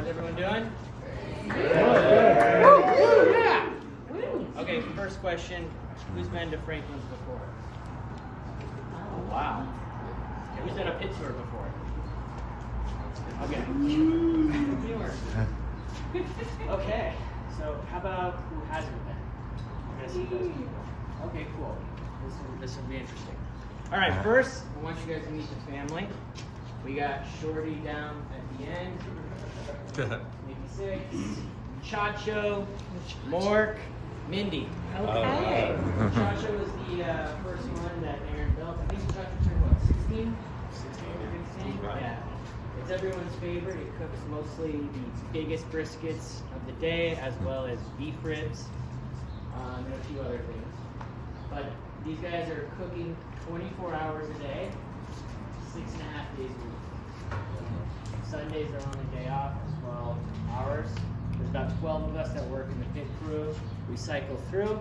everyone doing? Yeah! Okay, first question. Who's been to Franklin's before? Oh, wow. Who's done a pit tour before? Okay. Okay, so how about who hasn't been? I'm gonna see those people. Okay, cool. This will be interesting. All right, first, I want you guys to meet the family. We got Shorty down at the end, maybe 6, Chacho, Mork, Mindy. Okay. Chacho was the first one that Aaron built. I think Chacho turned what, 16? 16? Yeah. It's everyone's favorite. It cooks mostly the biggest briskets of the day, as well as beef ribs, and a few other things. But these guys are cooking 24 hours a day, 6.5 days a week. Sundays are on the day off, as well as ours. There's about 12 of us that work in the pit crew. We cycle through.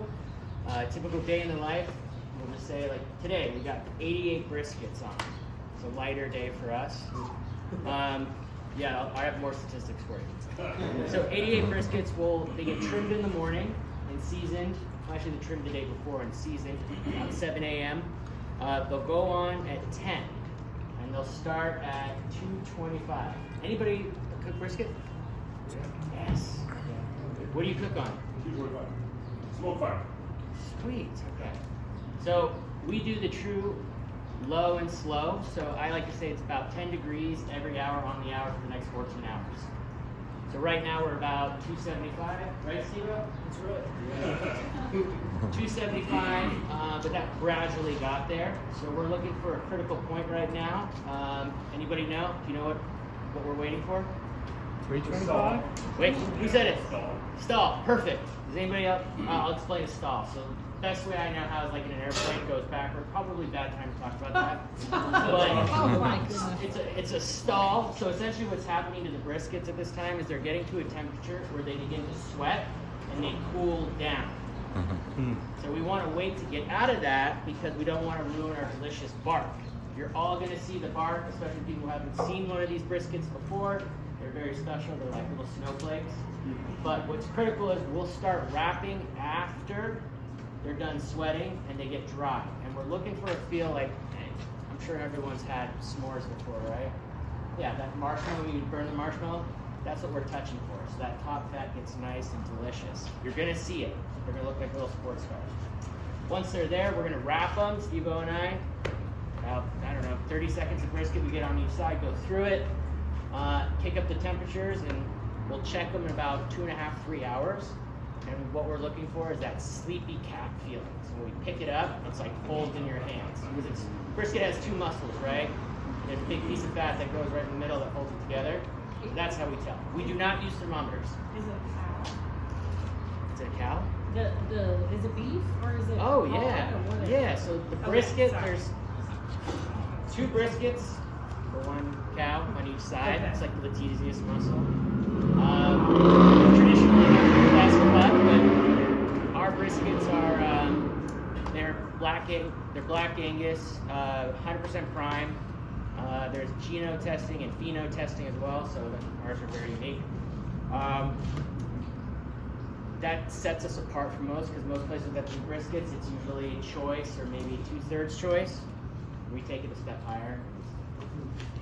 Typical day in the life, we'll just say like today, we got 88 briskets on. It's a lighter day for us. Yeah, I have more statistics for you. So 88 briskets, they get trimmed in the morning and seasoned. Actually, they trimmed the day before and seasoned at 7 a.m. They'll go on at 10, and they'll start at 2:25. Anybody cook brisket? Yes. What do you cook on? 2:25. Smoke fire. Sweet. Okay. So we do the true low and slow. So I like to say it's about 10 degrees every hour on the hour for the next 14 hours. So right now we're about 275, right, Steve-O? That's right. 275, but that gradually got there. So we're looking for a critical point right now. Anybody know? Do you know what we're waiting for? 325? Wait, who said it? Stall. Perfect. Does anybody else? I'll explain a stall. So best way I know how is like in an airplane goes backward. Probably bad time to talk about that. But Oh my goodness. it's a stall. So essentially what's happening to the briskets at this time is they're getting to a temperature where they begin to sweat and they cool down. So we want to wait to get out of that because we don't want to ruin our delicious bark. You're all going to see the bark, especially people who haven't seen one of these briskets before. They're very special. They're like little snowflakes. But what's critical is we'll start wrapping after they're done sweating and they get dry. And we're looking for a feel like, I'm sure everyone's had s'mores before, right? Yeah, that marshmallow, when you burn the marshmallow, that's what we're touching for. So that top fat gets nice and delicious. You're gonna see it. They're gonna look like little sports cars. Once they're there, we're gonna wrap them, Steve-O and I. About, 30 seconds of brisket, we get on each side, go through it, kick up the temperatures, and we'll check them in about 2.5, 3 hours. And what we're looking for is that sleepy cat feeling. So when we pick it up, it's like folds in your hands. Because brisket has 2 muscles, right? There's a big piece of fat that goes right in the middle that holds it together. So that's how we tell. We do not use thermometers. Is it a cow? Is it a cow? Is it beef or is it? Oh yeah, yeah. So the brisket, sorry. there's 2 briskets for 1 cow on each side. It's like the latissimus muscle. Traditionally, not the best cut, but our briskets are they're black Angus, 100% prime. There's geno testing and pheno testing as well, so ours are very unique. That sets us apart from most, because most places that do briskets, it's usually choice or maybe 2/3 choice. We take it a step higher.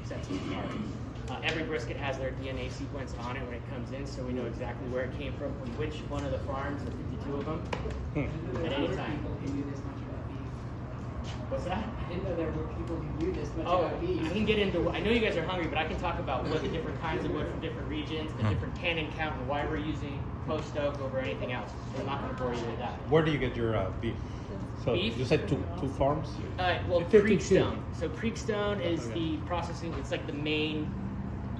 It sets us apart. Every brisket has their DNA sequence on it when it comes in, so we know exactly where it came from which one of the farms, the 52 of them, at any time. What's that? I didn't know there were people who knew this much Oh, about beef. I can get into, I know you guys are hungry, but I can talk about what the different kinds of wood from different regions, the different tannin count, and why we're using post oak over anything else. So I'm not going to bore you with that. Where do you get your beef? So Beef? you said two farms? Well, 52. Creekstone. So Creekstone is the processing, it's like the main,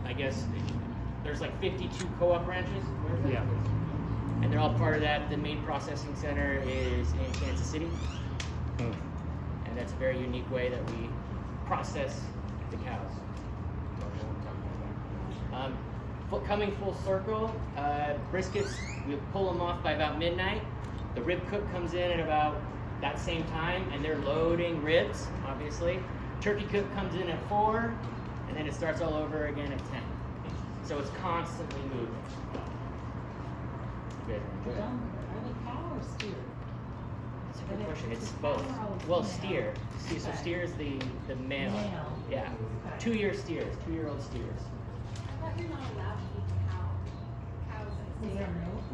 I guess, there's like 52 co-op ranches. Yeah. And they're all part of that. The main processing center is in Kansas City. And that's a very unique way that we process the cows. Coming full circle, briskets, we pull them off by about midnight. The rib cook comes in at about that same time, and they're loading ribs, obviously. Turkey cook comes in at 4, and then it starts all over again at 10. So it's constantly moving. You guys Are enjoy it? they cow or steer? That's a good question. It's both. Well, steer. See, so steer is the male. Male. Yeah. 2-year steers, 2-year-old steers. I thought you're not allowed to eat cow. Cows and Is there milk?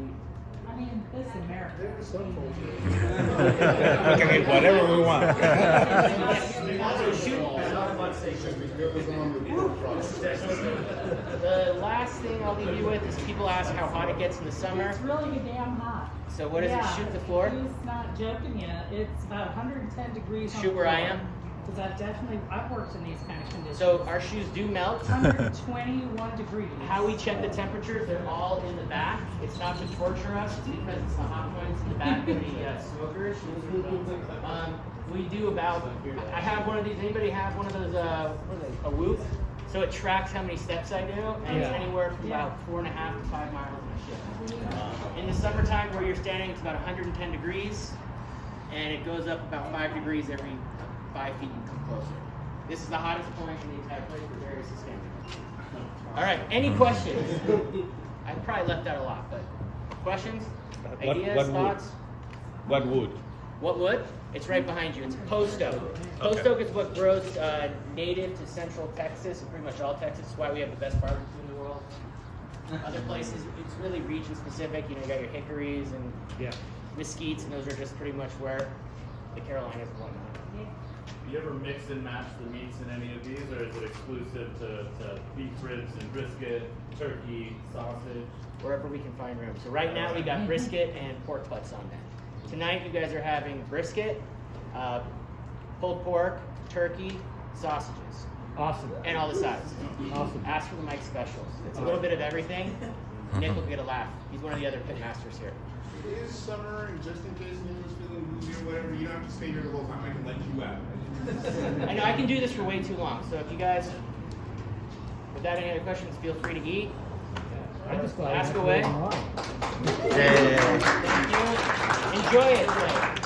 I mean, this is America. We can eat whatever we want. The last thing I'll leave you with is people ask how hot it gets in the summer. It's really damn hot. So what does it shoot the floor? He's not joking yet. It's about 110 degrees. Shoot where I am? Because I've worked in these kind of conditions. So our shoes do melt. 121 degrees. How we check the temperatures, they're all in the back. It's not to torture us, it's because it's the hot points in the back of the smokers. We do about, I have one of these, anybody have one of those, what are they, a Whoop? So it tracks how many steps I do, and it's anywhere from about 4.5 to 5 miles in a shift. In the summertime where you're standing, it's about 110 degrees, and it goes up about 5 degrees every 5 feet you come closer. This is the hottest point in the entire place for various standards. All right, any questions? I probably left out a lot, but questions, ideas, thoughts? What wood? What wood? It's right behind you. It's post oak. Post oak is what grows native to central Texas and pretty much all Texas. That's why we have the best barbecue in the world. Other places, it's really region specific. You know, you got your hickories and mesquites, and those are just pretty much where the Carolinas and whatnot. Do you ever mix and match the meats in any of these, or is it exclusive to beef ribs and brisket, turkey, sausage? Wherever we can find room. So right now we got brisket and pork butts on that. Tonight you guys are having brisket, pulled pork, turkey, sausages. Awesome. And all the sides. Awesome. Ask for the Mike specials. It's a little bit of everything. Nick will get a laugh. He's one of the other pit masters here. It is summer, and just in case anyone's feeling woozy or whatever, you don't have to stay here the whole time. I can let you out. I know I can do this for way too long. So if you guys, without any other questions, feel free to eat. Ask away. Thank you. Enjoy it.